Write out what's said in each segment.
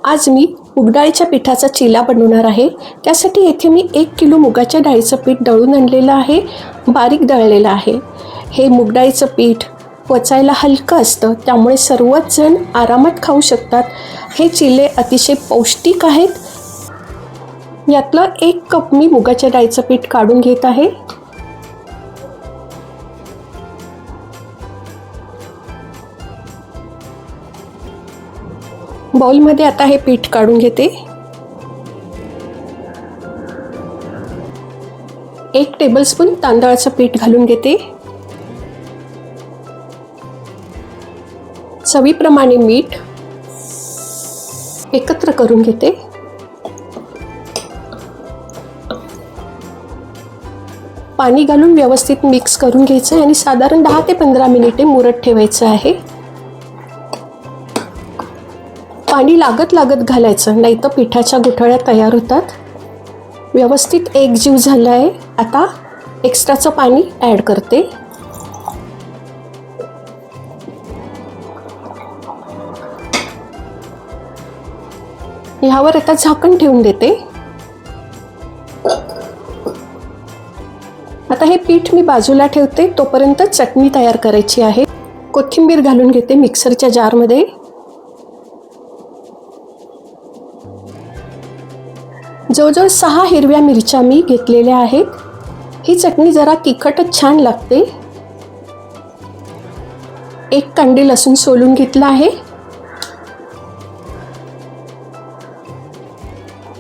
आज मी मुगडाळीच्या पिठाचा चिला बनवणार आहे। त्यासाठी येथे मी 1 किलो मुगाच्या डाळीचं पीठ दळून आणलेलं आहे, बारीक दळलेलं आहे। हे मुगडाळीचं पीठ पचायला हलकं असतं, त्यामुळे सर्वच जण आरामात खाऊ शकतात। हे चिले अतिशय पौष्टिक आहेत। यातलं 1 कप मी मुगाच्या डाळीचं पीठ काढून घेत आहे। बाउलमध्ये आता हे पीठ काढून घेते। 1 टेबलस्पून तांदळाचं पीठ घालून घेते। चवीप्रमाणे मीठ एकत्र करून घेते। पाणी घालून व्यवस्थित मिक्स करून घ्यायचं आणि साधारण 10 ते 15 मिनिटे मुरत ठेवायचं आहे। पाणी लागत घालायचं, नाही तर पिठाच्या गुठळ्या तयार होतात। व्यवस्थित एकजीव झालं आहे। आता एक्स्ट्राचं पाणी ॲड करते। ह्यावर आता झाकण ठेवून देते। आता हे पीठ मी बाजूला ठेवते, तोपर्यंत चटणी तयार करायची आहे। कोथिंबीर घालून घेते मिक्सरच्या जारमध्ये। जवळजवळ 6 हिरव्या मिरच्या मी घेतलेल्या आहेत। ही चटणी जरा तिखटच छान लागते। 1 कांडी लसूण सोलून घेतला आहे।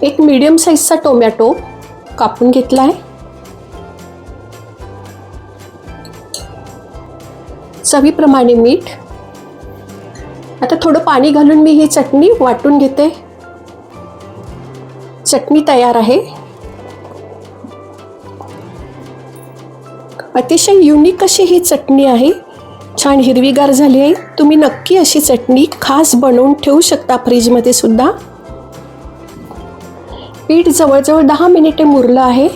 1 मीडियम साईजचा टोमॅटो कापून घेतला आहे। चवीप्रमाणे मीठ। आता थोडं पाणी घालून मी ही चटणी वाटून घेते। चटणी तयार आहे। अतिशय युनिक अशी ही चटणी आहे, छान हिरवीगार झाली आहे। तुम्ही नक्की अशी चटणी खास बनवून ठेवू शकता फ्रीजमध्ये सुद्धा। पीठ जवळजवळ 10 मिनिटे मुरलं आहे।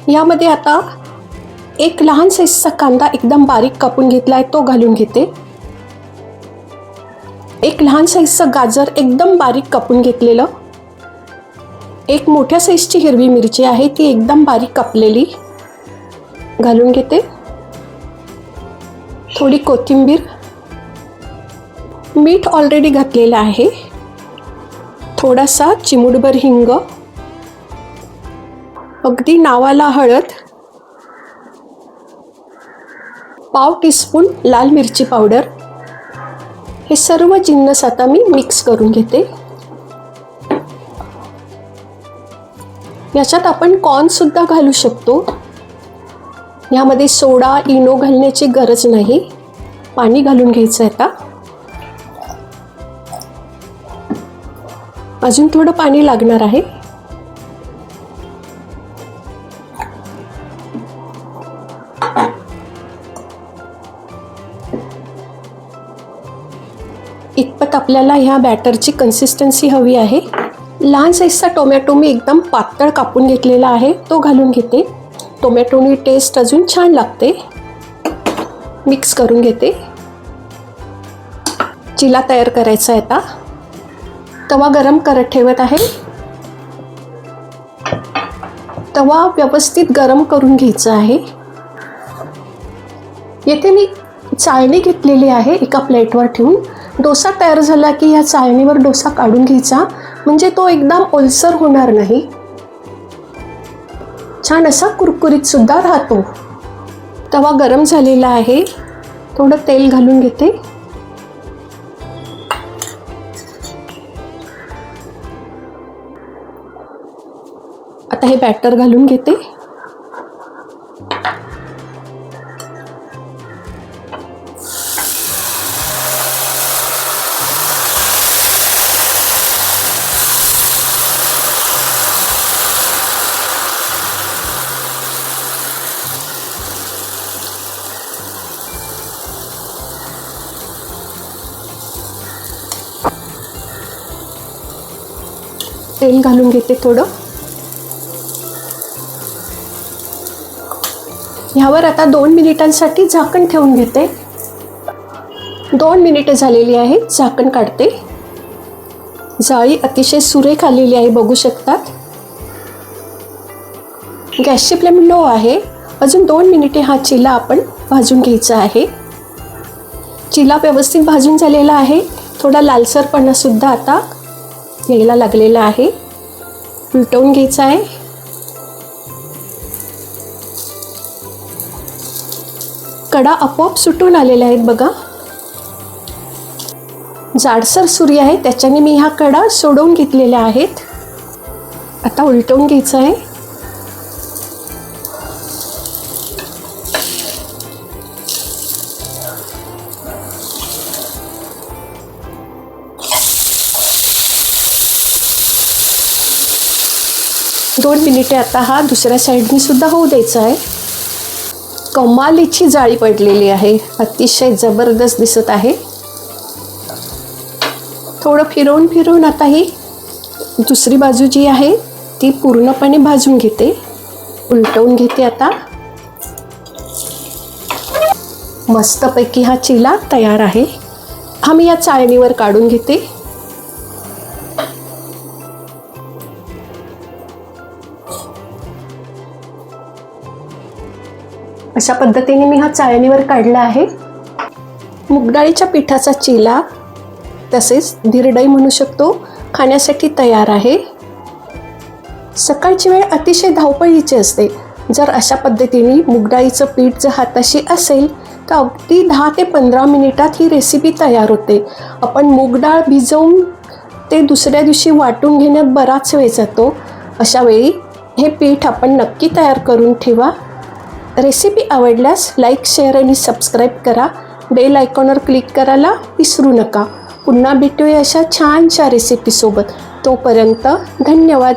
यामध्ये आता 1 लहान साईजचा कांदा एकदम बारीक कापून घेतला आहे, तो घालून घेते। 1 लहान साईजचं गाजर एकदम बारीक कापून घेतलेलं। 1 मोठ्या साईजची हिरवी मिरची आहे, ती एकदम बारीक कापलेली घालून घेते। थोडी कोथिंबीर, मीठ ऑलरेडी घातलेलं आहे, थोडासा चिमूटभर हिंग, अगदी नावाला हळद, पाव टीस्पून लाल मिरची पावडर। हे सर्व जिन्नस आता मी मिक्स करून घेते। याच्यात आपण कॉर्न सुद्धा घालू शकतो। यामध्ये सोडा, इनो घालण्याची गरज नाही। पाणी घालून घ्यायचं आता। अजून थोडं पाणी लागणार आहे। इतपत आपल्याला ह्या बॅटरची कन्सिस्टन्सी हवी आहे। लहान साईजचा टोमॅटो मी एकदम पातळ कापून घेतलेला आहे, तो घालून घेते। टोमॅटोनी टेस्ट अजून छान लागते। मिक्स करून घेते। चिला तयार करायचा आहे आता। तवा गरम करत ठेवत आहे। तवा व्यवस्थित गरम करून घ्यायचा आहे। येथे मी चाळणी घेतलेली आहे, एका प्लेटवर ठेवून। डोसा तयार झाला की या चाळणीवर डोसा काढून घ्यायचा, म्हणजे तो एकदम ओलसर होणार नाही, छान असा कुरकुरीत सुद्धा राहतो। तवा गरम झालेला आहे, थोडं तेल घालून घेते। आता हे बॅटर घालून घेते। तेल घालून घेते थोडं। ह्यावर आता 2 मिनिटांसाठी झाकण ठेवून घेते। 2 मिनिटे झालेली आहेत. झाकण काढते. जाळी अतिशय सुरेख आलेली आहे, बघू शकतात. गॅसची फ्लेम लो आहे. अजून 2 मिनिटे हा चिला आपण भाजून घ्यायचा आहे. चिला व्यवस्थित भाजून झालेला आहे. थोडा लालसरपणा सुद्धा आता यायला लागलेला आहे. उलटवून घ्यायचा आहे. कडा आपोआप सुटून आलेल्या आहेत बघा. जाडसर सुरी आहे, त्याच्याने मी ह्या कडा सोडवून घेतलेल्या आहेत. आता उलटवून घ्यायचं आहे. दोन मिनिटे आता हा दुसऱ्या साईडनी सुद्धा होऊ द्यायचा आहे. कमालीची जाळी पडलेली आहे, अतिशय जबरदस्त दिसत आहे. थोडं फिरवून फिरवून आता ही दुसरी बाजू जी आहे ती पूर्णपणे भाजून घेते. उलटवून घेते. आता मस्तपैकी हा चिला तयार आहे. हा मी या चाळणीवर काढून घेते. अशा पद्धतीने मी हा चाळणीवर काढला आहे. मुगडाळीच्या पिठाचा चिला, तसेच धिरडई म्हणू शकतो, खाण्यासाठी तयार आहे. सकाळची वेळ अतिशय धावपळीची असते. जर अशा पद्धतीने मुगडाळीचं पीठ जर हाताशी असेल तर अगदी 10 ते 15 मिनिटात ही रेसिपी तयार होते. आपण मूगडाळ भिजवून ते दुसऱ्या दिवशी वाटून घेण्यात बराच वेळ जातो. अशा वेळी हे पीठ आपण नक्की तयार करून ठेवा. रेसिपी आवडल्यास लाईक, शेअर आणि सबस्क्राईब करा. बेल आयकॉनवर क्लिक करायला विसरू नका. पुन्हा भेटूया अशा छानशा रेसिपीसोबत. तोपर्यंत धन्यवाद.